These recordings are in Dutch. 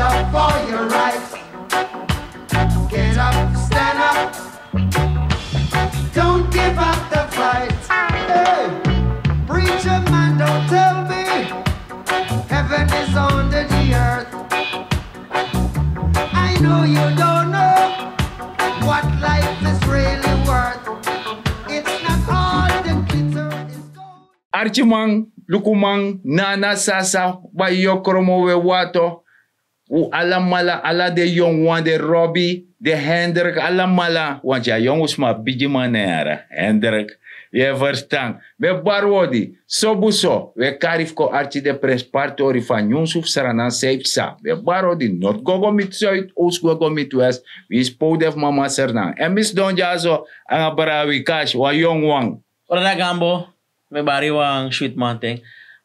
up for your rights. Get up, stand up. Don't give up the fight. Hey, preacher man, don't tell me heaven is under the earth. I know you don't know what life is really worth. It's not all the glitter is gold. Archimang, Lukumang, Nana Sasa, Bayokromo we wato. U alamala ala de jong wan de Robbie, de Hendrik alamala. Want ja jongens maar bigi manera. Hendrik, je verstaan. We barwodi, sobuso, we karifko archi de prespartori van Yonsuf Sarana Seipsa. We barwodi, not gogo mit Zuid, Oost gogo mit West. We spodef mama Serna. En mis don jazo, ang barawi cash, wa jong wang. Ora gambo, me bari wang sweet mountain.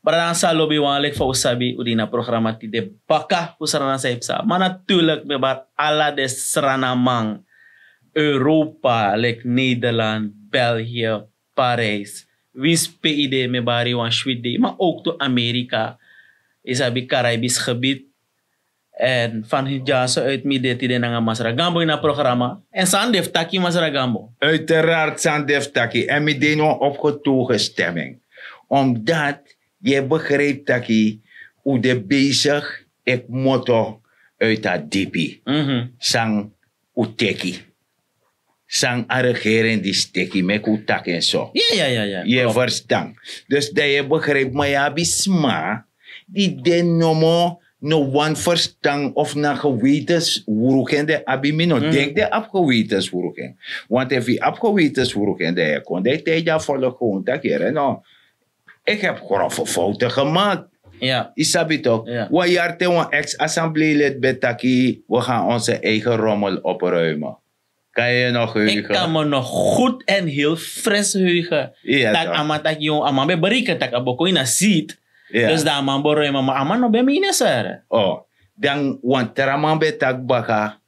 Parang sa lobby wang like fa usabi udina programa ti de baka usarana sa ipsa. Manatulak me bar ala de sranamang Europa like Nederland, België, Parijs. Wis PID me bari wang sweet day. Maar ook to Amerika. Isabi Caribisch gebied. En van hijazo uit midden ti de nga masaragambo in na programa. En sandef taki masaragambo. Uiteraard sandef taki. En mi de no opgetogen stemming. Omdat je begrijpt dat je hoe de bezig ik motto uit dat diepie. Sang uteki. Sang a regering die steki met utak en zo. Ja. Je verstaan. Dus dat je begrijpt, maar ja, bisma, die den nomo no one verstand of na gewetens woeruken de abimino. Denk de afgewetens woeruken. Want als je afgewetens woeruken de kon de tegen volgen gewoon dat keer no. Ik heb grove fouten gemaakt. Ja. Isabi toch? Ja. We jaar te een ex-assembleelid betaki, we gaan onze eigen rommel opruimen. Kan je nog heugen? Ik kan me nog goed en heel fris heugen. Ja, dat toch? ama tak yung ama be beriken tak aboko ina seat. Ja. Dus da ama boroy mama ama no be mine sir. Oh, dan want teraman betak baka,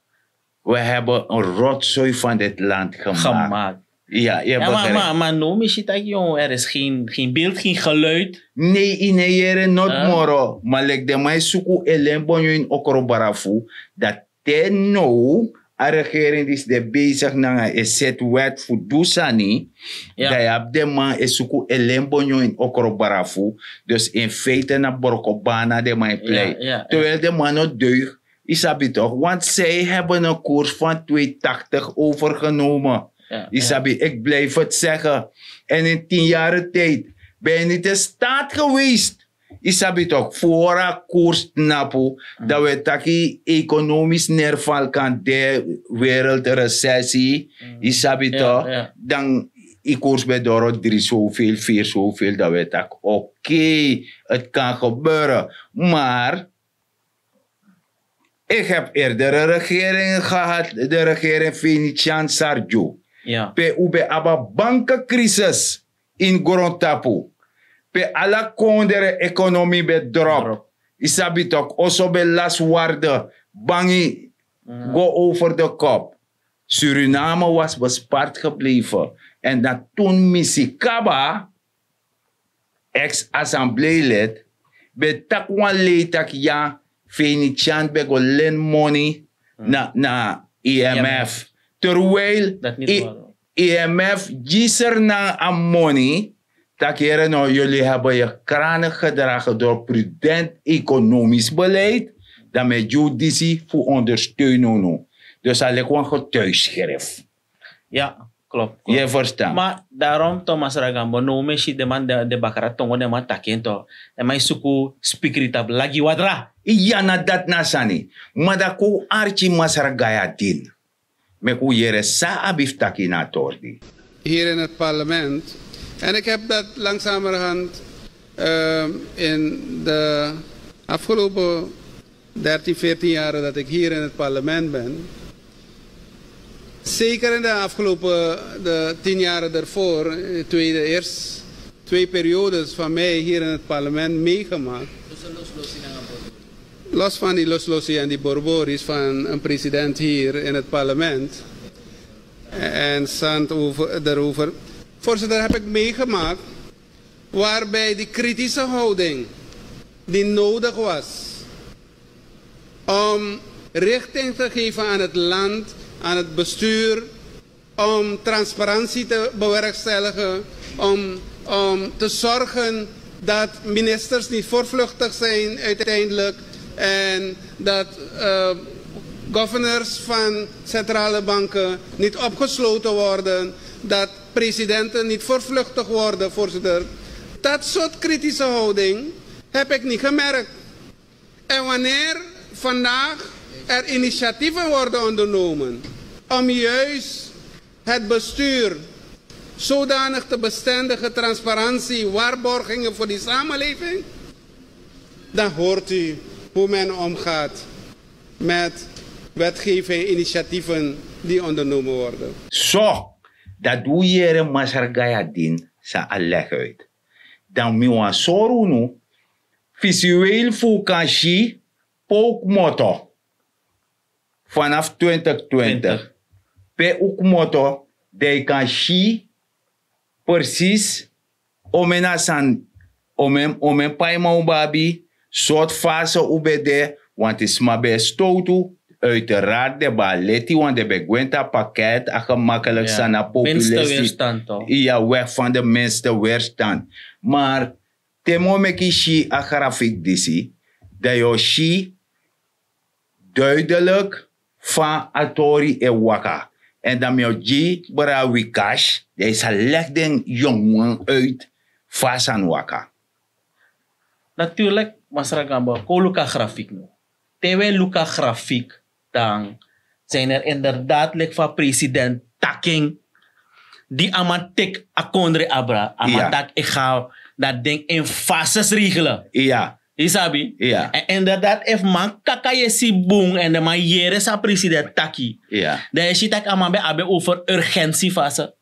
we hebben een rotzooi van dit land gemaakt. Ja, je begrijpt. Maar no misita yung er is geen beeld, geen geluid. Nee, ineyere not moro. Maar like de mij suku elembonyo in okorobarafu. Dat te no, a regering is de bezig na een set wet voor dusani. Ja. Dat je hebt de man is suku elembonyo in okorobarafu. Dus in feite na borokobana de mij play. Ja. Terwijl de man no deug. Isabi toch? Want zij hebben een koers van 280 overgenomen. Isabi, ik blijf het zeggen. En in 10 jaar tijd ben je niet in staat geweest. Isabi toch, voor een koers napu, dat we taki economisch neerval kan de wereldrecessie. Isabi toch, dan ik koers bij door 3 zoveel, 4 zoveel, dat we tak oké, het kan gebeuren. Maar ik heb eerdere regeringen gehad, de regering Venetiaan Sarjo. Ja. Pe ube aba bankencrisis in Grontapu. Pe ala kondere economie be drop. Isabi toch, also be laswaarde, bangi go over the kop. Suriname was bespaard gebleven. En dat toen Misikaba, ex-assembleelid, be takwan letak ja, Venetiaan be go lend money na IMF. Terwijl IMF gister na aan money, dat keren nou jullie hebben je kranen gedragen door prudent economisch beleid, dat met judici voor ondersteunen nu. Dus dat lijkt een getuigschrift. Ja, klopt. Je verstaan. Maar daarom Thomas Ragambo, no me si deman de bakara tongo de man takento, de mai suku spikritab lagi wadra. Ja, na dat nasani. Maar dat ko archi masaragaya din. Met hoe je sa abiftaki na tordi. Hier in het parlement. En ik heb dat langzamerhand in de afgelopen 13, 14 jaren dat ik hier in het parlement ben. Zeker in de afgelopen 10 jaren daarvoor, de eerste 2 periodes van mij hier in het parlement meegemaakt. Los van die loslossie en die borboris van een president hier in het parlement. En zand daarover. Voorzitter, heb ik meegemaakt waarbij die kritische houding die nodig was om richting te geven aan het land, aan het bestuur, om transparantie te bewerkstelligen, om te zorgen dat ministers niet voortvluchtig zijn uiteindelijk en dat governors van centrale banken niet opgesloten worden, dat presidenten niet voortvluchtig worden, voorzitter. Dat soort kritische houding heb ik niet gemerkt. En wanneer vandaag er initiatieven worden ondernomen om juist het bestuur zodanig te bestendigen, transparantie, waarborgingen voor die samenleving, dan hoort u hoe men omgaat met wetgeving, initiatieven die ondernomen worden. Zo, dat doe je een masargaya din sa alleg uit. Dan miwa soru nu, visueel fukashi poukmoto vanaf 2020. Pe ukmoto de kan shi precies omen paima ubabi soort fase ubede want is maar bij stotu uiteraard de balletti want de begwenta pakket a gemakkelijk zijn na populistisch. Ja, weg van de minste weerstand. Maar temo meki shi a grafiek disi dat je shi duidelijk van atori e waka. En dan moet je bara wikash, dat is een legding jongen uit van waka. Natuurlijk, Masra Gamba, ko luka grafiek no. Tewe luka grafiek, dan zijn er inderdaad lek van president taking die amatek akondre abra, amatak ik ga dat ding in fases regelen. Ja. Isabi? Ja. En inderdaad, if man kakaye si boom en de man jere sa president taki. Ja. Dan is het abe over urgentiefase.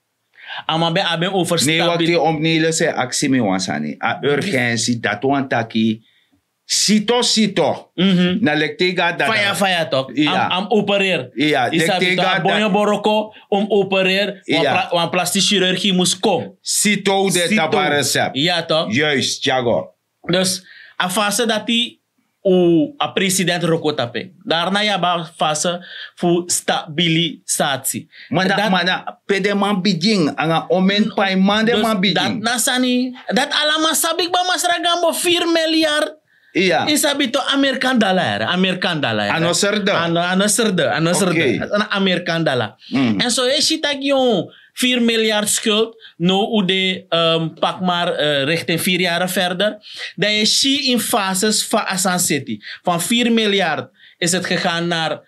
Abe over nee, wat die omnele se actie me wansani. A urgentie, dat wan taki. Sito. Na lektega dat. Faya toch? Ja. Am opereer. Ja. Isabi toch? Bonjo boroko om opereer. Ja. Wan plastische chirurgie moest komen. Sito de tabarecep. Ja toch? Juist, Jago. Dus a fase dat die a president rokotape. Daarna ja ba fase fu stabilisatie. Maar pede man bijing anga omen pai man de man bijing. Dat nasani dat alama sabik ba Masra Gambo 4 miljard. Ja. Isabi to American dollar. Anoserde. American dollar. En zo is het dat je 4 miljard schuld. Nou, de pak maar richting 4 jaar verder. Dat je ziet in fases van Asan City. Van 4 miljard is het gegaan naar 3,3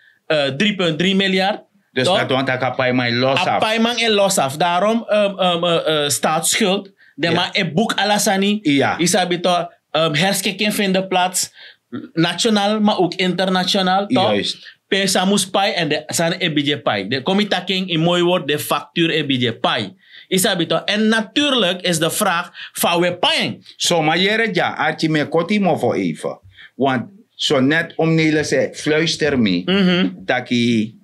miljard. Dus dat want ik apaiman los af. Apaiman los af. Daarom staatsschuld. De maar een boek alasani. Ja. Isabi to herschikking vindt plaats. Nationaal, maar ook internationaal. Juist. Pe samus pai en de san ebije pai. De komitaking in mooi woord de factuur ebije pai. Isabito. En natuurlijk is de vraag van we paying. Zo, maar jere ja, artie me kotimo voor even. Want zo net om Nele zei, fluister me. Dat je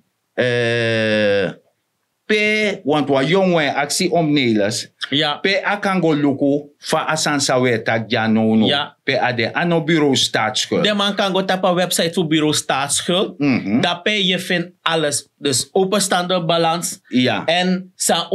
pe, want wat jongen actie om Neles. Ja. Pe akango luku fa asan sawe tak janono. Ja. Pe ade ano bureau staatsschuld. De man kan go tapa website voor bureau staatsschuld. Daar je vindt alles. Dus openstaande balans. Ja. En sa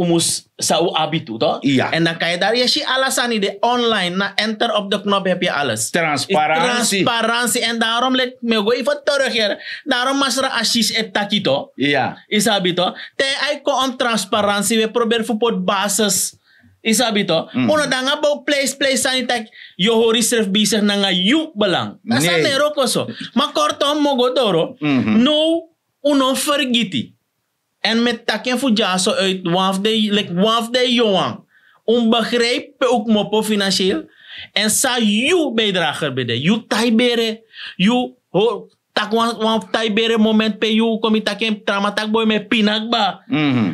u abitu, toch? Ja. En dan kan je daar, je ziet alles aan de online. Na enter op de knop heb je alles. Transparantie. Transparantie. En daarom let me go even terug hier. Daarom Masra Ashish et takito. Ja. Isabito. Te aiko om transparantie. We proberen voor basis. Isabito. Ono danga bo place sanitak. Yo hori serf bezig nanga you belang. Asa nero koso. Maar kortom mogo doro. No uno vergiti. En met takken voor jaso uit wafde joang. Onbegrijp ook mopo financieel. En sa you bijdrager bede. You taibere. You ho tak wan taibere moment pe you komi takken tramatak boy me pinagba.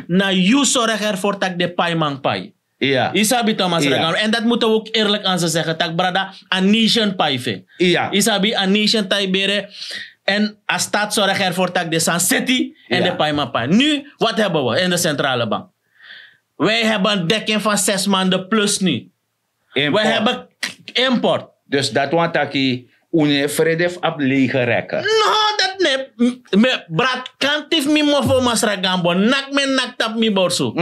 Na you zorg ervoor tak de pai mang pai. Ja. Isabi Thomas Regan. En dat moeten we ook eerlijk aan ze zeggen. Tak brada a nation paive. Ja. Isabi a nation taibere. En als staat zorg ervoor dat de San City en de Paimapa. Nu, wat hebben we in de centrale bank? Wij hebben een dekking van 6 maanden plus nu. Import. Wij hebben import. Dus dat want dat je une vrede op lege rekken. No, dat me brat kantif mi mofo masra gambo nak men nak tap mi borsu.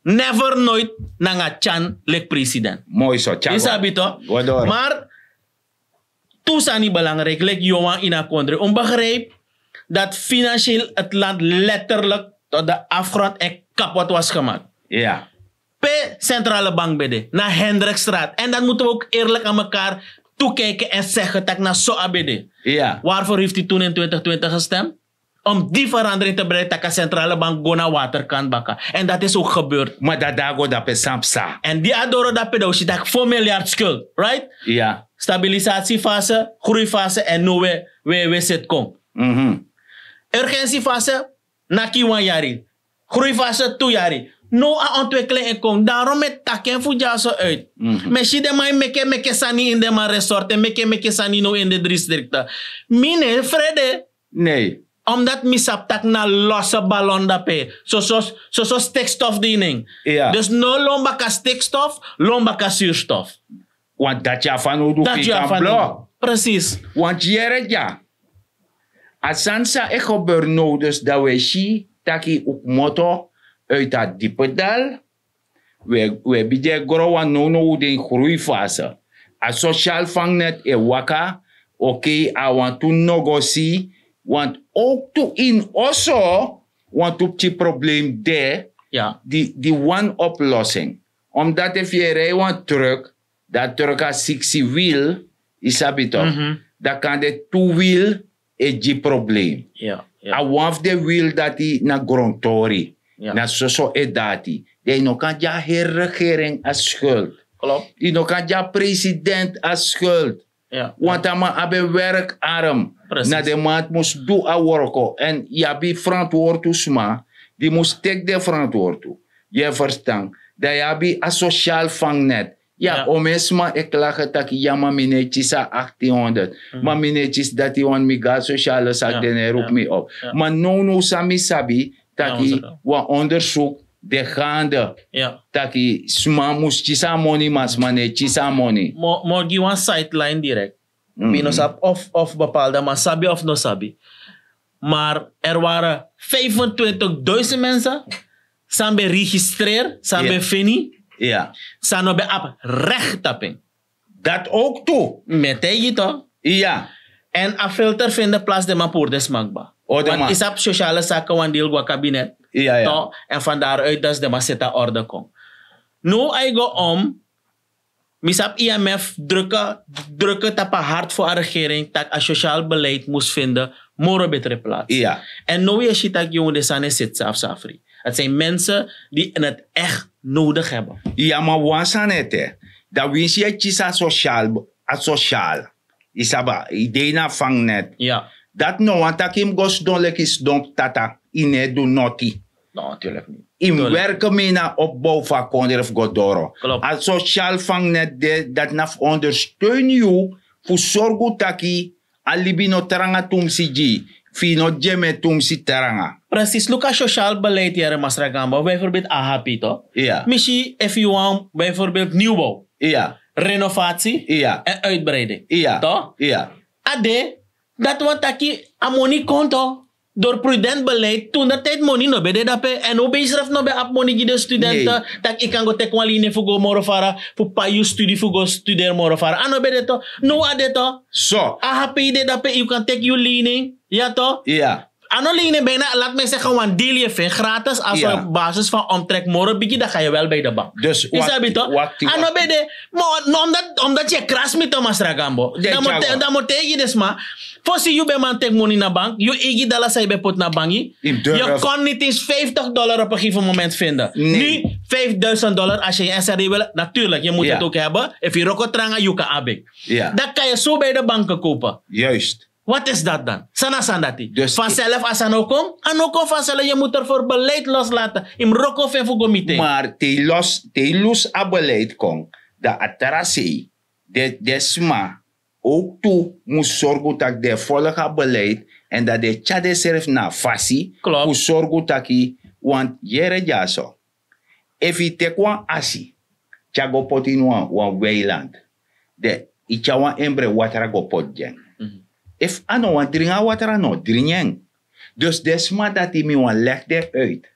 Never nooit nanga chan lek president. Mooi zo, tja. Isabi to. Waardoor? Maar toesa niet belangrijk, lek jongen in een country. Om begreep dat financieel het land letterlijk tot de afgrond en kapot was gemaakt. Ja. Per centrale bank bede, naar Hendrikstraat. En dan moeten we ook eerlijk aan elkaar toekijken en zeggen dat naar zo abede. Ja. Waarvoor heeft hij toen in 2020 gestemd? Om die verandering te brengen dat de centrale bank go naar water kan bakken. En dat is ook gebeurd. Maar dat dago dat is samsa. En die adoro dat pedoosje, dat 4 miljard schuld, right? Ja. Stabilisatiefase, groeifase en nu we zit kom. Urgentiefase, naki 1 jari. Groeifase 2 jari. No a ontwikkeling en kom. Daarom met takken voor zo uit. Misschien de mij meke sani in de maar resort en meke sani no in de districten. Mine, Frede. Nee. Omdat misap tak na losse ballon dape. Zo stikstofdiening. Ja. Dus no lomba ka stikstof, lomba ka zuurstof. Want dat ja van hoe doe ik aan blok. Precies. Want jere ja. Asansa e gebeur nou dus dat we zie taki ook motto uit dat diepe dal. We bieden groeien no de groeifase. A sociaal vangnet e waka. Oké, I want to negotiate. Want ook to in also want op die probleem daar. Ja. Die one oplossing. Omdat if je rijdt want truck, dat truck a 60 wiel, is dat toch? Dan kan de 2 wiel die probleem. Ja. A one of the wiel dat die na grondtori. Ja. Na so edati. Die no kan ja regering als schuld. Klopt. Die no kan ja president als schuld. Ja. Want dan hebben werkarm. Precies. Na de maand moest doen aan werken. En je bent verantwoordelijk, maar die moest take de verantwoordelijk. Je verstaan. Dat je bent een sociaal vangnet. Ja, om eens maar ik lach dat je maar minetjes 1800. Maar minetjes dat die want mega sociale zaken roep me op. Maar no sami sabi dat je wat onderzoek de gaande. Ja. Dat je sma moest chisa money mas mane chisa money. Mo give one sideline direct. Binosap of bepaalde, maar sabi of no sabi. Maar er waren 25.000 mensen. Zijn geregistreerd, zijn fini. Ja. Zijn op app rechttapping. Dat ook toe. Met je toch? Ja. En een filter vindt plaats de maar voor de smakba. Want is op sociale zaken want deel qua kabinet. Ja, ja. Toch? En van daaruit dat de maar zitten orde komt. Nu I go om. Misap IMF drukken tapa hard voor de regering dat een sociaal beleid moest vinden, more betere plaats. Ja. En nu je ziet dat jongen de sane zit safri. Het zijn mensen die het echt nodig hebben. Ja, maar wat zijn het? Dat wist je chisa sociaal. Isaba, idee na vangnet. Ja. Dat no, want dat kim gos donlek is don tata. Ine do noti. Nou, natuurlijk niet. In werken mee naar opbouw van Konderf Godoro. Klopt. Als sociaal vangnet dat naf ondersteun je voor zorgen dat je alibino teranga tumsiji, fino jeme tumsi teranga. Precies, look at sociaal beleid hier Masra Gamba. Bijvoorbeeld AHP toch? Ja. Misschien if you want bijvoorbeeld nieuwbouw. Ja. Renovatie. Ja. En uitbreiding. Ja. Toch? Ja. Ade, dat wat taki amoni konto. Door prudent beleid, toen dat tijd money no bede dape en ook bezig no be ap money de studenten dat ik kan go tek one line fugo morofara voor payu studie fugo studeer morofara ano bede to no ade to So. AHP de dape you can take your leaning ja to Ja. ano leaning bijna laat me zeggen one deal je vindt gratis als op basis van omtrek moro bigi dan ga je wel bij de bank. Dus wat ano bede omdat je kras met Thomas Ragambo dan moet je dus maar voor je bij man take money naar bank, je eigen dollar zij bij pot naar bank. Je kon niet eens $50 op een gegeven moment vinden. Nee. Nu $5,000 als je je SRD wil. Natuurlijk, je moet het ook hebben. If je roko tranga, je kan abik. Ja. Dat kan je zo bij de banken kopen. Juist. Wat is dat dan? Sana sandati. Dus vanzelf als aan ook komt vanzelf. Je moet ervoor beleid loslaten. In roko en voor meeting. Maar te los a beleid kon. Dat atarasi. De sma. Ook toe moest zorgen dat de volgende beleid en dat de tjade serf na fasi. Klopt. Moest zorgen dat je, want jere jaso. If je tekwan asi, tjago pot in wan weiland. De, itjawan embre watera go pot jeng. If ano want drinken water ano, drinken. Dus desma dat hij me wan leg de uit.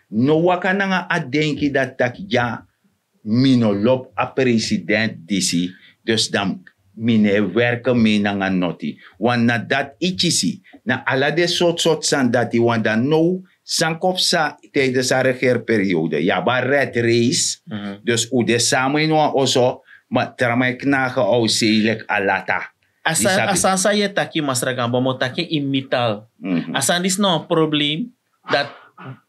No waka na nga adenki dat tak ja mino lop a president disi. Dus dan mine werken me na nga noti. Want na dat ichisi, na ala de soort san dat hij want dan no sankop sa tijdens haar regeerperiode. Ja, maar red race. Dus hoe de samen in wan oso, maar tramay knagen au zeelijk alata. Asan saya taki Masragambo mo taki imital. Asan is nou een probleem dat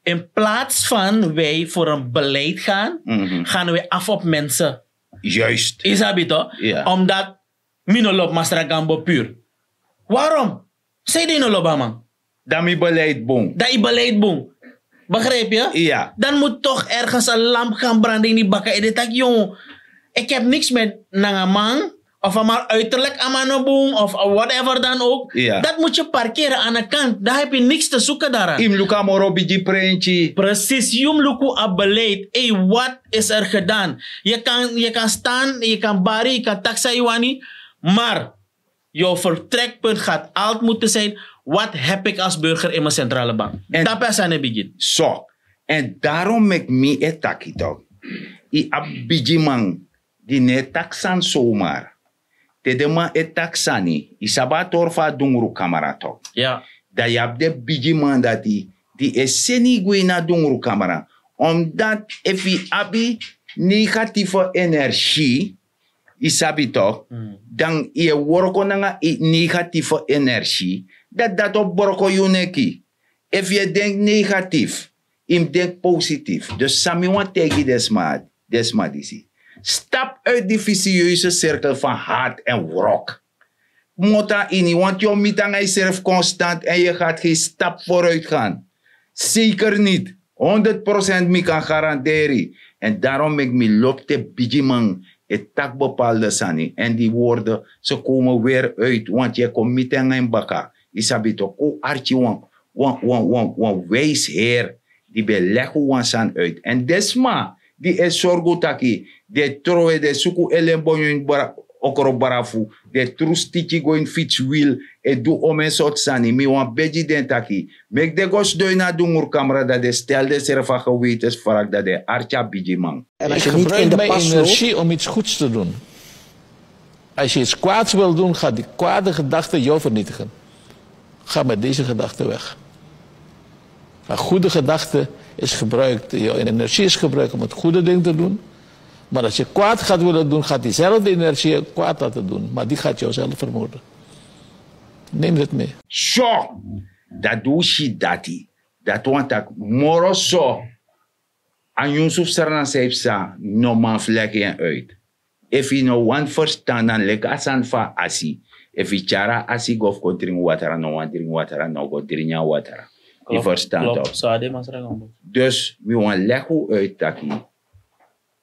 in plaats van wij voor een beleid gaan, gaan we af op mensen. Juist. Isabi toch? Ja. Omdat minolop Masragambo puur. Waarom? Zeg die no loba man. Dan mi beleid boom. Dat je beleid boom. Begrijp je? Ja. Dan moet toch ergens een lamp gaan branden in die bakken. En dit tak jong. Ik heb niks met nangamang. Of maar uiterlijk amanoboom. Of whatever dan ook. Ja. Dat moet je parkeren aan de kant. Daar heb je niks te zoeken daaraan. Im luka moro biji prentje. Precies. Jum luku a beleid. Hey, wat is er gedaan? Je kan staan. Je kan bari. Je kan taxa iwani. Maar jouw vertrekpunt gaat altijd moeten zijn. Wat heb ik als burger in mijn centrale bank? Dat is aan het begin. Zo. En daarom mek mi etaki toch. I abiji man. Die ne taksan zomaar. Te de man etaksani. I sabator fa dungru kamera toch. Ja. Da yab de biji man dat die is seni gwe na dungru kamera. Omdat if i abi negatieve energie. Isabi toch. Dan je worko na negatieve energie. Dat op borko yuneki. If je denkt negatief, im denkt positief. Dus sami want tegi desma disi. Stap uit die vicieuze cirkel van haat en wrok. Mota ini, want je mitang jezelf constant en je gaat geen stap vooruit gaan. Zeker niet. 100% me kan garanderen. En daarom ik me loop te bijimang. Het tak bepaalde sani. En die woorden, ze komen weer uit. Want je komt niet in baka. Isabi to ko archi wan wijsheer. Die beleggen wan san uit. En desma, die is zorgo taki. De troe de suku elembonyo okoro barafu. De trustichi go in fietswiel. E do omen sot sani. Mi wan beji den taki. Mek de gos doy na dungur kamera. Dat de stelde serfa gewetens varak. Dat de archa bijimang. En als je niet in de pas energie om iets goeds te doen. Als je iets kwaads wil doen, gaat die kwade gedachte jou vernietigen. Ga met deze gedachte weg. Een goede gedachte is gebruikt, jouw energie is gebruikt om het goede ding te doen. Maar als je kwaad gaat willen doen, gaat diezelfde energie kwaad laten doen. Maar die gaat jou zelf vermoorden. Neem dit mee. Zo, dat doe je dati. Dat want ik moro zo. En Yusuf Sarna Seipsa, no man vlekken uit. If you no one verstand, dan lek asan fa asi. If you chara asi gof go drink water, no one drink water, no go drink water. Je verstand op. Dus we want leggen uit taki.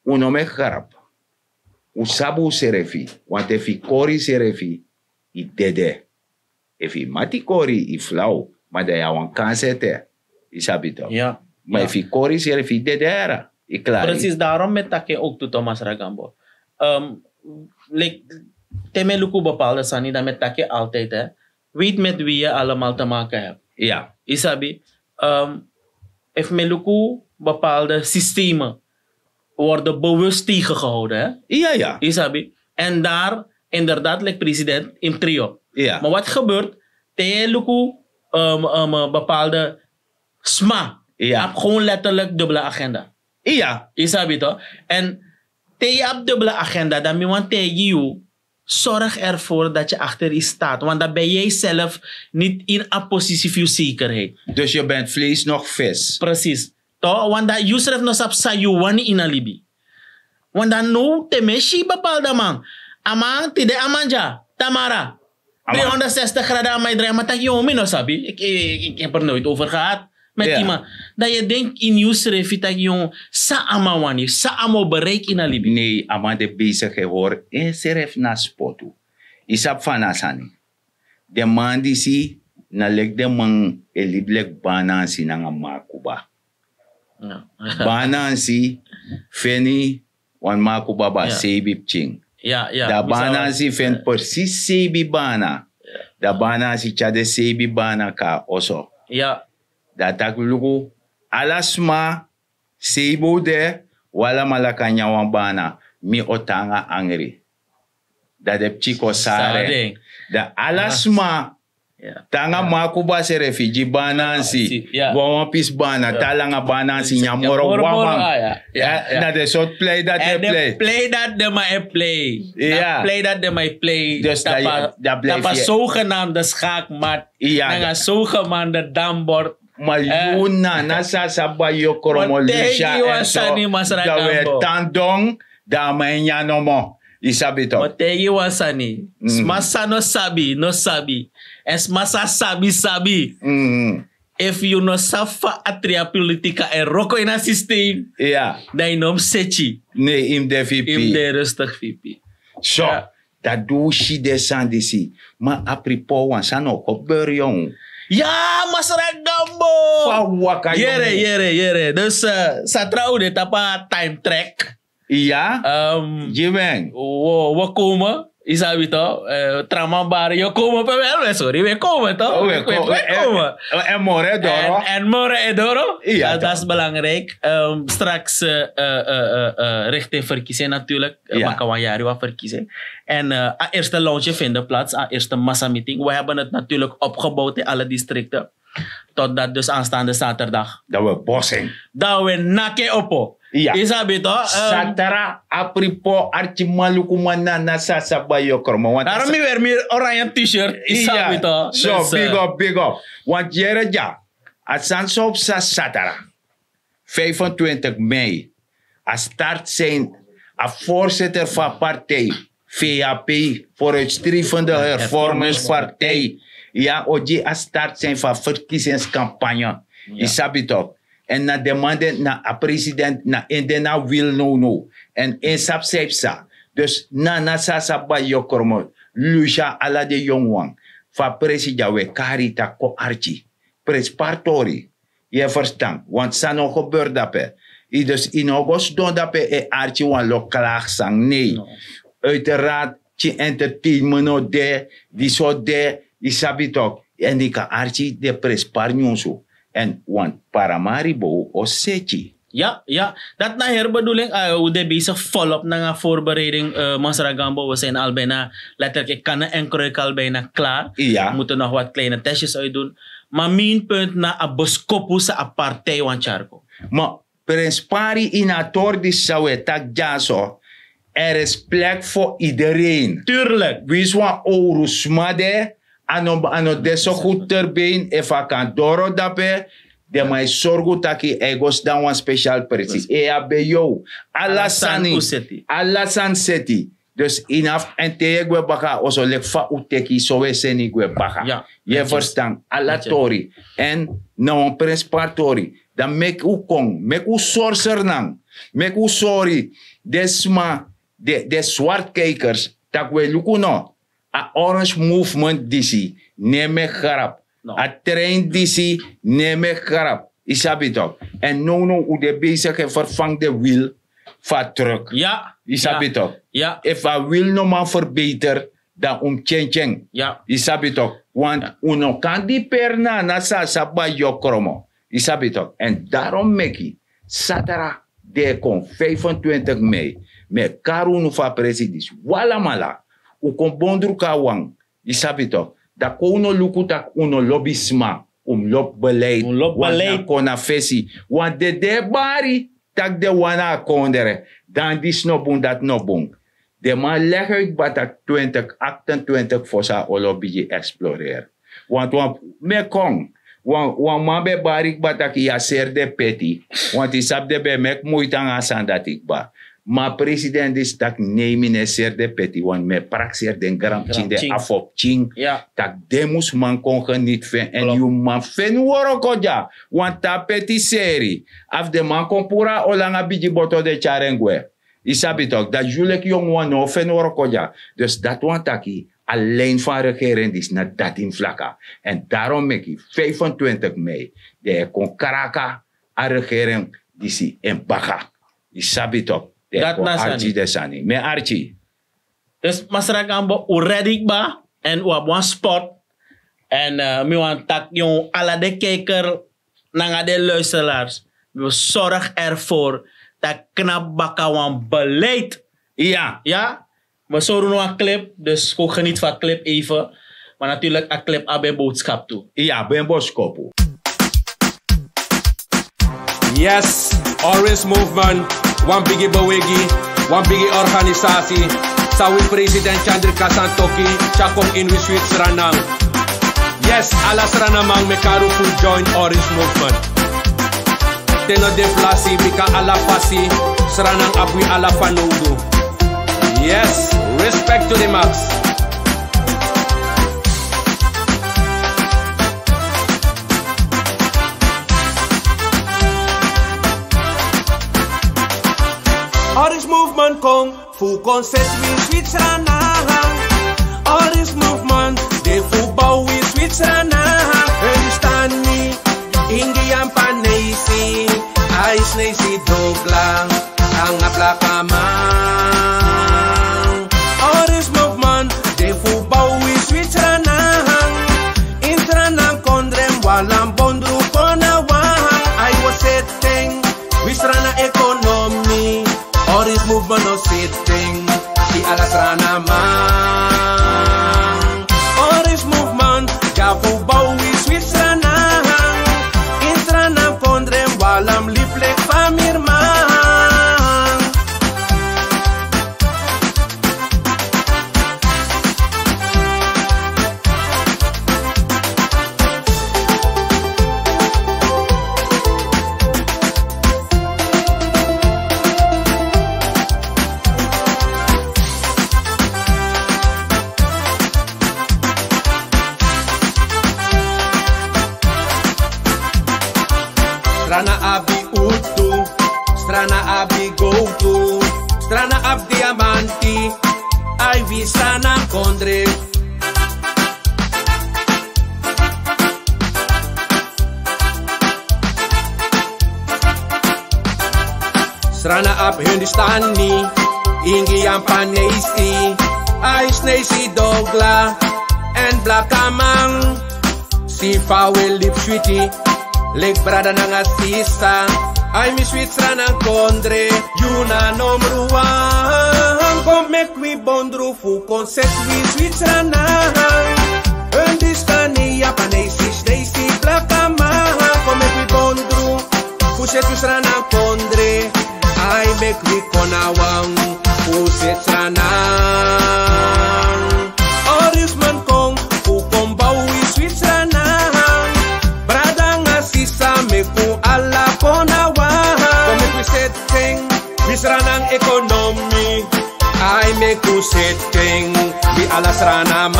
Uno me garap. Usabu serefi. Want if you kori serefi, i dede. If you mati kori, i flauw. Maar dat je wan kan zetten. Isabi toch? Ja. Maar if je kori serefi, dede era. Precies daarom met take ook to Thomas Ragambo. Teme luku bepaalde sani dat met take altijd hè. Weet met wie je allemaal te maken hebt. Ja. Isabi, if me luku bepaalde systemen worden bewust tegengehouden hè. Ja, ja. Isabi. En daar inderdaad lijkt president in trio. Ja. Maar wat gebeurt? Te luku bepaalde sma. Ja. Heb gewoon letterlijk dubbele agenda. Ja. Isabi toch? En je hebt dubbele agenda, dan want tegen je zorg ervoor dat je achter je staat. Want dan ben jij zelf niet in een positie van zekerheid. Dus je bent vlees nog vis. Precies. Toch? Want dat je schrijft nog op sayuwani in een libi. Want dan nu te meshi bepaalde man. Amang tide amanja. Tamara. 360 graden aan mij draaien. Maar dat je no sabi. Ik heb er nooit over gehad. Met iemand. Dat je denkt in je schrijft dat je sa amawani. Sa amo bereik in een libi. Nee, ama de bezig hoor. Seref na spotu. Isap fanasani. De man die si na leg de man eliblek banansi na nga makuba. Banansi feni wan makuba ba sebi ching. Ja, ja. Da banansi fen precies sebi bana. Da bana si chade sebi bana ka oso. Ja. Dat tak luku alasma sebo de wala malakanya wan bana mi otanga angri. Dat de chico sare. Da alasma tanga makuba se refugee banansi. Wan pis bana talanga banansi nyamoro wamang. Dat is soort play dat en de play. Play dat de maar play. Ja. Play dat de maar play. Dus dat blijf was je. zogenaamde schaakmat. Ja. En zogenaamde dambord. Mayuna nasa sabayo kromolusha dawe tandong damanya nomo isabito. Motegi wasani. Smasa no sabi, no sabi. Es masa sabi. If you no safa atria politica e roko in a systeem. Ja. Dan nom sechi. Nee, im de VP. Im de rustig VP. So, dat doe je descende si. Maar apripo wan sano kopber jong. Ja, Masra Gambo! Yere. Dus sa trouwde tapa time track. Ja? Jimeng. We komen. Isabi to, tramambari, yo komen per wel, sorry, we komen toch? We komen. En more Doro. En more Doro. Ja, dat is belangrijk. Straks richting verkiezing natuurlijk. Makawanyari wa verkiezing. En eerste launch vinden plaats, eerste massameeting. We hebben het natuurlijk opgebouwd in alle districten. Totdat dus aanstaande zaterdag. Dat we bossing. Dat we nake oppo. Ja. Isabi to. Satara apripo archimaluku manana sasa bayo kromo. Daarom weer meer oranje t-shirt. Isabi to. So big up. Want jere ja. At op sa Satara. 25 mei. A start zijn. A voorzitter van partij. VAP. Vooruitstrevende hervormingspartij. Ja, oji a start zijn van verkiezingscampagne. Isabi to. En na demande na a president na indena wil no. En in sapsepsa. Dus na sasa ba yokormo. Lucia ala de jongwang. Fa president we karita ko archi. Prespartori. Je verstaan. Want sa no gebeurt dape. Dus in august don dape e archi wan lo klaagsang. Nee. Uiteraard. Chi entertainment no de. Die so de. Isabitok. En die ka archi de presparnyonso. En want paramaribo o sechi. Ja. Dat na herbedoeling, we zijn bezig volop na voorbereiding. Masra Gambo, we zijn al bijna, letterlijk, ik kan en kruik al bijna klaar. Ja. We moeten nog wat kleine testjes uitdoen. Maar mijn punt na a boskopu sa a partij wan charco. Maar Prinspari in a tordi sawe tak jaso. Er is plek voor iedereen. Tuurlijk. Wie zwa ourusmade. Ano deso goed terbeen, if a kan doro dape, de mai sorgu taki egos dan wan special persi. Ea be yo, alasan seti. Dus inaf en teegwe baka, oso lek fa uteki sowe seni gwe baka. Ja. Je verstaan, alatori. En nou prespartori. Dan mek u kong, mek u sorser nang. Mek u sorry. Desma, de zwartkijkers, tak we luku no. A Orange Movement DC, neem garap. No. A Train DC, neem garap. Isabi toch? En no, hoe de bezig vervangt de wiel van truck. Ja. Isabi toch? Ja. If a wiel no man verbeter, dan cheng. Ja. Isabi toch? Want uno kan die perna na sa ba jokromo. Isabi toch? En daarom meki, Satara de kon 25 mei, met karunu van president. Wala mala. U kon bondru ka wang. Isabi toch? Da ko uno lukutak uno lobisma. Lopbeleid. Lopbeleid. Kona fesi. Want de bari tak de wana kondere. Dan dis no bung dat no bung. De man leg uit batak 2028 voor sa olobiji explorer. Want me kong. Want man be barik batak ya ser de peti. Want isab de be mek moeitang asan dat ik ba. Maar president is tak nemen ser de peti. Want me praxer den gram ching de afop ching. Ja. Tak demus man kon geniet ven. En you man fen woro koja. Want ta peti seri. Af de man kon pura olanga biji boto de charengwe. Isabi toch. Dat julek jong wan no fen woro koja. Dus dat want taki. Alleen van regering is naar dat in vlakka. En daarom mek ik 25 mei. De kon karaka a regering disi en baka. Isabi toch. Dat na Archie de sani. Me Archie. Dus Masra Gambo, ready ba? En op een spot. En we want dat jong alle de kijker naar de luisteraars. We zorgen ervoor dat knap bakkawan beleid. Ja. Ja. We zorgen nog een clip. Dus ook geniet van de clip even. Maar natuurlijk een clip aan bij boodschap toe. Ja, bij boodschap. Yes, Orange Movement, one biggie bewegi, one biggie organisatie. Sawi president Chandrika Santoki, Chakom in Switzerland. Yes, alla Sranamang mekaru full join Orange Movement. Teno de plasi, bika alla pasi, Sranang abwi alla fanudu. Yes, respect to the max. Orange Movement kong fu concert win Switzerland. Orange Movement de voetbal win Switzerland. Hun staan niet Indian panesi, ice nesi dogla, ang aplakamang. Orange Movement de voetbal win Switzerland. Intranang kondrem walang bondru konawang. I was setting Wisrana economy. Orange Movement no sitting, si alas ranamang. Orange Movement, jafu bawi Switzerland. Intranam kondrem walam liplek pamirman. Strana abi utu, strana abi go to, strana ab diamanti, ay vi strana kondre. Strana ab Hindustani, Indian panesi, ay snesi dogla, en blakamang, si fawe lip sweetie. Leg brada nang artista, ay mi Switzerland ang kondre, yuna number one. Come make we bondru fu concert we Switzerland. Hindustani, Japanese, Stacy, Blakama. Come make we bondru fu Switzerland ang kondre, ay make we konawang fu Switzerland. Orange man kong fu kombawi Switzerland. Meku ala konawa, come we setting, misranang economy. I meku setting, di alas ranamang.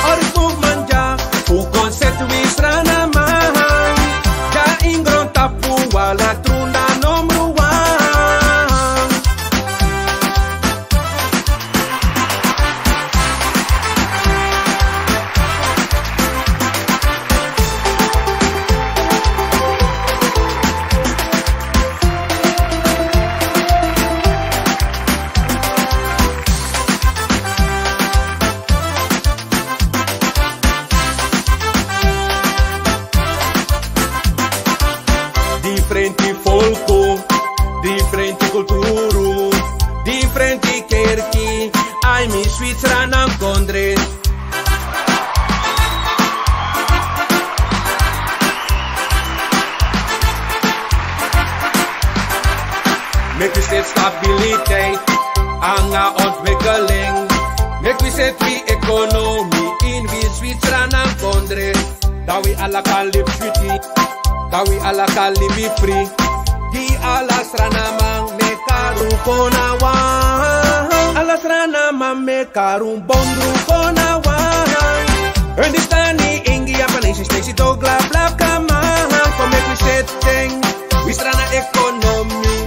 Orange Movement ja, fu concert wis ranamang. Ja ingron tapu wala truna number one. Differenti folko, differenti culturu, differenti kerki, ai mi Switzerland ang kondre. Make we set stabiliteit, ang ontwikkeling. Make we set we economy, in we Switzerland ang kondre. Dawi ala kalip sweetie. Dawi ala kalibi free, di alas ranamang me karung konawang. Alas ranamang me karung bondru konawang. Hindustani, India, Japanese, Stacy, Dogla, Blakama. Come make we setting, we strana economy.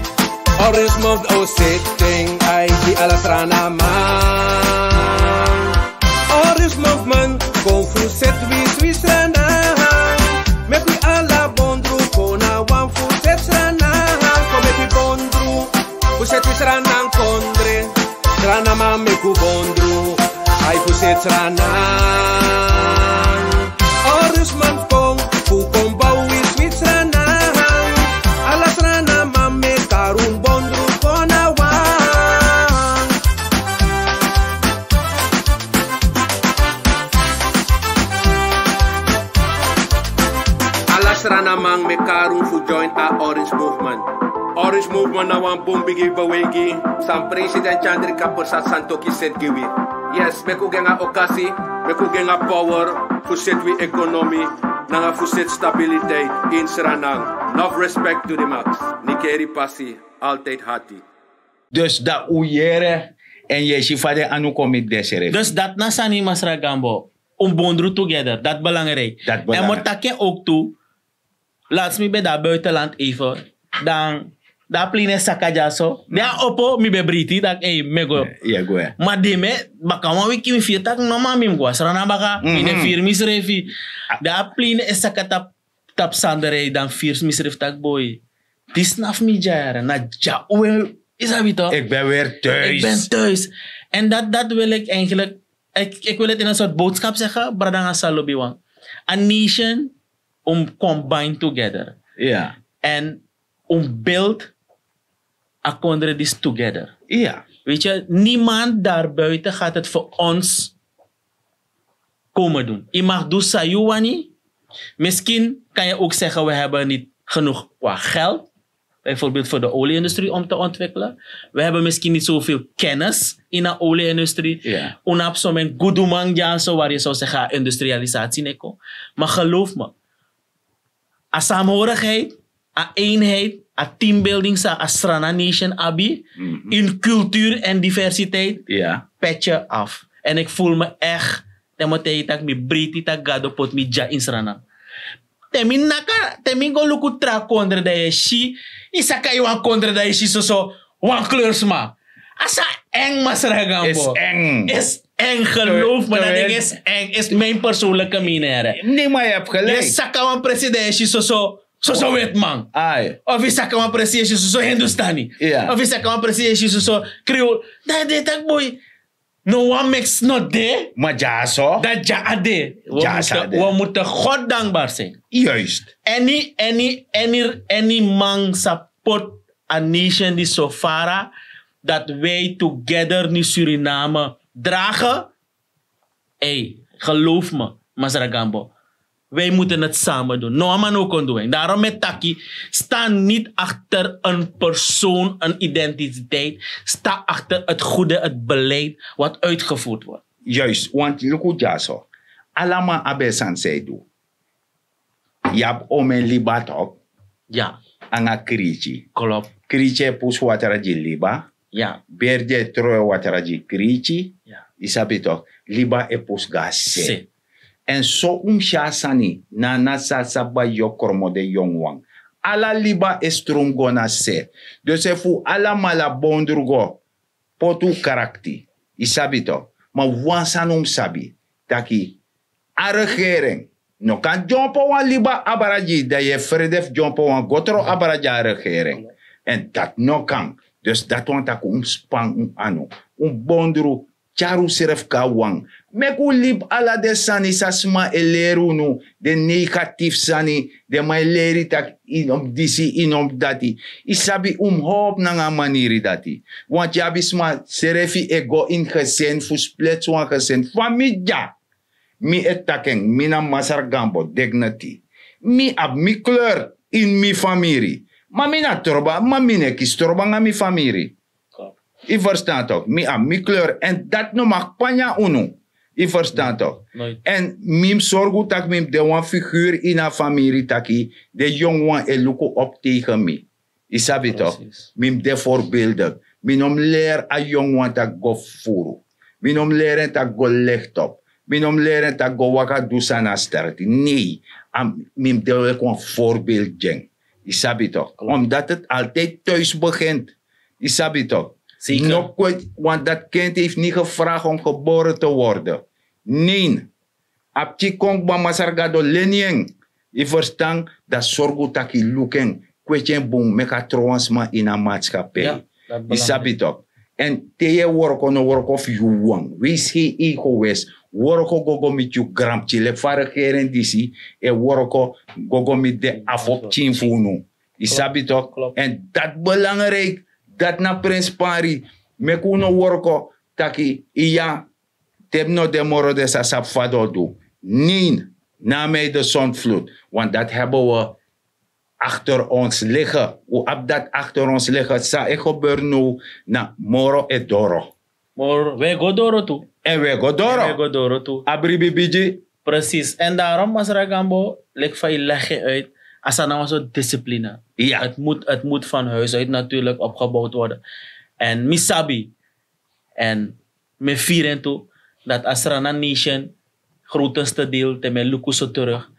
Orange Movement oh setting, ay di alas ranamang. Orange Movement, go full set we Switzerland. Make we ala bondru kona wan fu Switzerland. Come make we bondru fu Switzerland ang kondre. Strana ma meku bondru. sranamang me karung fu join a Orange Movement. Orange Movement na wan bumbigi bawegi. Sam President Chandrika Persat Santoki said giwi. Yes, me kugenga okasi, me kugenga power, fu set we economy, nanga fu set stability in Suriname. Love, respect to the max. Nikeri passie, altijd hati. Dus dat oeieren en je shifade anu komit desere. Dus dat na sani Masra Gambo. Bondru together, dat belangrijk. En moet dat ook toe. Laat me bij dat buitenland even. Dan dat pline sakaja so. Dan opo mi be briti dat me go. Ja go. Maar die me bakawa wiki mi fieta no mami go. Sarana baka mi ne firmis refi. Dat pline sakata tap sandere dan firmis ref tak boy. Dis naf mi jare na ja oe is habito. Ik ben weer thuis. Ik ben thuis. En dat wil ik eigenlijk. Ik wil het in een soort boodschap zeggen, Bradanga Salobiwang. A nation combined together. Ja. En build a country this together. Ja. Weet je, niemand daarbuiten gaat het voor ons komen doen. Je mag doen sayuwani. Misschien kan je ook zeggen, we hebben niet genoeg qua geld. Bijvoorbeeld voor de olieindustrie om te ontwikkelen. We hebben misschien niet zoveel kennis in de olieindustrie. Yeah. Unap zo men gudumang janso waar je zou zeggen industrialisatie neko. Maar geloof me, a saamhorigheid, a eenheid, a teambuilding, a Srana Nation abi, in cultuur en diversiteit, pet je af. En ik voel me echt, dat mi briti tak gado pot mi ja in Srana. Temi go luku tra kondre da je shi, isa ka iwan kondre da je shi so wan kleursma. Asa eng Masra Gambo. Is eng. Is eng, geloof me, dat is eng. Is mijn persoonlijke mening. Nee, maar je hebt gelijk. Je saka wan president so wetman. Ai. Of je saka wan president so Hindustani. Yeah. Of je saka wan president so Creole. Dat deed tak boy. No one makes not there. Maar ja zo. Dat ja ade. We moeten God dankbaar zijn. Juist. Any man support a nation die so far dat wij together nu Suriname dragen. Hey, geloof me, Masra Gambo. Wij moeten het samen doen. No man ook kon doen. Daarom met Taki, sta niet achter een persoon, een identiteit. Sta achter het goede, het beleid wat uitgevoerd wordt. Juist, want look ja zo. Allemaal abesan zei do. Je hebt om een liba top. Ja. Anga krichi. Klopt. Krichi pus wateraji liba. Ja. Berde troe wateraji krichi. Ja. Isabi toch. Liba e pus gas se. En so sani na nasa saba yokormo de yongwang. Ala liba estrungo na se. Dus fu ala mala bondrugo potu karakti. Isabi toch. Maar wansanum sabi. Taki a regering. No kan jompo wan liba abaraji. Da je vredef jompo wan gotro abaraji a regering. En dat no kan. Dus dat want aku spang anu. Bondru charu seref ka wang. Meku lib ala de sani sasma eleru nu. De negatief sani. De mai leri tak inom disi inom dati. Isabi hop nanga maniri dati. Want jabi sma serefi ego in gesen fu splets wan gesen. Famidja. Mi etaken mina Masra Gambo dignity. Mi ab mi kleur in mi familie. Maar mina troba, maar mine kis troba nga mi familie. I verstaan toch? Mi ab mi kleur en dat no mag panya unu. I verstaan toch? En mim zorgu tak mim de wan figuur in a familie taki de jong wan eluko op tegen mi. I sabi toch? Mim de voorbeelden. Minom leer a jong wan tak go furu. Minom leren tak go lichtop. Minom leren tak go waka dusana sterti. Nee, mim de ook een voorbeeld jeng. Isabi toch? Omdat het altijd thuis begint. Isabi toch? Nog kwijt, want dat kind heeft niet gevraagd om geboren te worden. Nee. Apti kong ba masargado lening. I verstaan dat zorgu taki luken. Kwetje boom meka trouwensma in een maatschappij. Isabi toch? En teye worko no work of you wang. Wees he ego wes. Worko gogo mit you gramchi. Le fare geren disi. E worko gogo mit de afop chinfunu. Isabi toch? En dat belangrijk. Dat na Prins Pari. Mekuno worko taki iya. Tebno de moro de sa sapfado do. Nee. Na mij de zonvloed. Want dat hebben we achter ons liggen. Hoe ab dat achter ons liggen, sa ik gebeur nu na Moro e Doro. Maar wij gaan door toe. En we go Wij Doro. gaan door toe. Abribibiji. Precies. En daarom, Masra Gambo, leg van je leg je uit. Als er nou zo'n discipline. Ja. Het moet van huis uit natuurlijk opgebouwd worden. En misabi. En me vieren toe. Dat als er een nation, grootste deel, te me lukuso terug.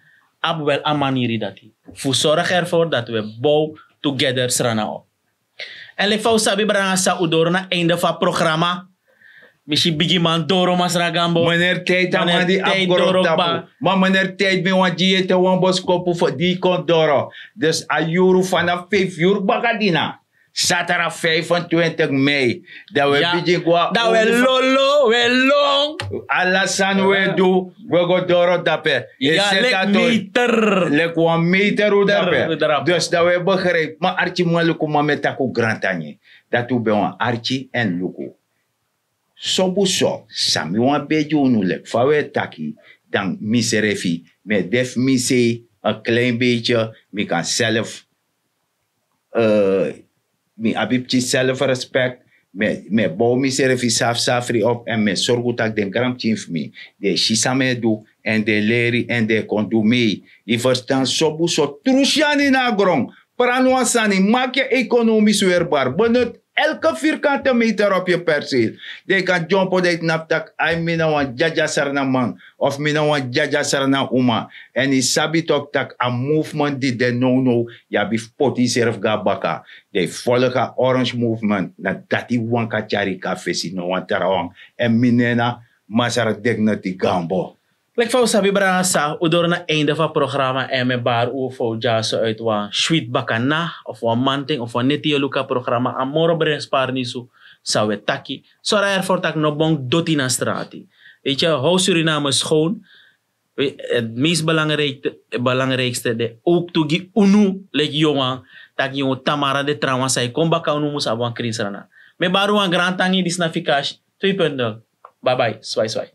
Ab wel een manier dat hij. Voor zorg ervoor dat we bouw together srana op. En leg van sabi branga sa udoro na einde van het programma. Misschien bigi man doro Masra Gambo. Meneer Tijd aan Meneer die Tijd afgerond Doro tapu. ba. Maar meneer Tijd me want die eten wan boskopu voor die komt Doro. Dus a euro vanaf 5 uur bagadina. Zaterdag 25 mei. Dat we begin qua. Dat we lolo, we long. Alasan we do. We go Doro dape. Ja, lek meter. Lek 1 meter hoe Darap. dape. Dus dat we begrijpen. Maar Archie maluku mametaku grantanye. Dat we bij Archie en Luku. Sobuso, sami wan beju unu lek fawe taki, dan miserefi, me def mise een klein beetje, me kan zelf, me abibchi zelfrespect, me bouw miserefi safri op en me zorg dat den gram chif me, de shisame do en de leri en de kondu me, I verstaan sobuso trushani na grong, pranuasani, maak je economisch weerbaar, benut elke vierkante meter op je perceel. Je kan jumpen dat naptak, ay mina wan jaja sarna man, of mina wan jaja sarna uma. En I sabi tok tak a movement die de no, ja bif poti serf ga baka. De volga Orange Movement, na dati wanka chari ka fesi no wan tarawang. En minena, masara degnati gambo. Lek van sabi branga sa, udor na einde van het programma en me bar ufo jaso uit wan sweet bakana, of wan manting, of wan neti luka programma, amoro breng sparnisu, sa we taki. Sora ervoor tak no bong doti na strati. Weet je, hou Suriname schoon. Het meest belangrijkste, de ook toegi unu, lek jongen, tak jongen tamara de trauma say, kom baka unu musa wan krinsrana. Me baru wan grand tangi disnafikash, 2.0. Bye bye, swai swai.